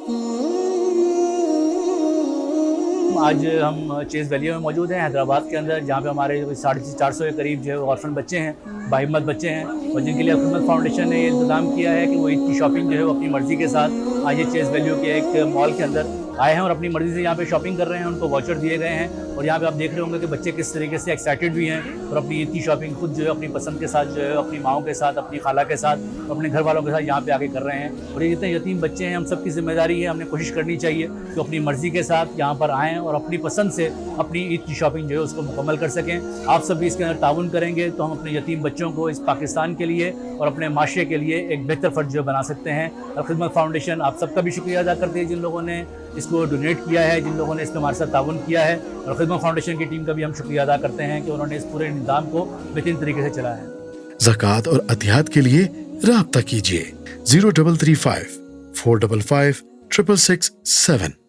آج ہم چیز ویلی میں موجود ہیں حیدرآباد کے اندر، جہاں پہ ہمارے 450 کے قریب جو ہے آرفن بچے ہیں، باہمت بچے ہیں، اور جن کے لیے الخدمت فاؤنڈیشن نے یہ انتظام کیا ہے کہ وہ عید کی شاپنگ جو ہے وہ اپنی مرضی کے ساتھ آج یہ چیز ویلیو کے ایک مال کے اندر آئے ہیں اور اپنی مرضی سے یہاں پہ شاپنگ کر رہے ہیں. ان کو واچر دیے گئے ہیں اور یہاں پہ آپ دیکھ رہے ہوں گے کہ بچے کس طریقے سے ایکسائٹیڈ بھی ہیں اور اپنی عید کی شاپنگ خود جو ہے اپنی پسند کے ساتھ جو ہے اپنی ماؤں کے ساتھ، اپنی خالہ کے ساتھ، اپنے گھر والوں کے ساتھ یہاں پہ آ کے کر رہے ہیں. اور یہ جتنے یتیم بچے ہیں ہم سب کی ذمہ داری ہے، ہم نے کوشش کرنی چاہیے کہ اپنی مرضی کے ساتھ یہاں پر آئیں اور اپنی پسند سے اپنی عید کی شاپنگ جو ہے اس کو مکمل کر سکیں. آپ سب بھی اس کے اندر تعاون کریں گے تو ہم اپنے یتیم بچوں کو اس پاکستان کے لیے اور اپنے معاشرے کے لیے ایک بہتر فرد جو بنا سکتے ہیں. الخدمت فاؤنڈیشن آپ سب کا بھی شکریہ ادا کرتے ہیں جن لوگوں نے اس کو ڈونیٹ کیا ہے، جن لوگوں نے اس میں ہمارے ساتھ تعاون کیا ہے. اور خدمت فاؤنڈیشن کی ٹیم کا بھی ہم شکریہ ادا کرتے ہیں کہ انہوں نے اس پورے نظام کو بہترین طریقے سے چلایا ہے. زکوٰۃ اور عطیات کے لیے رابطہ کیجیے 0335 455 666 7.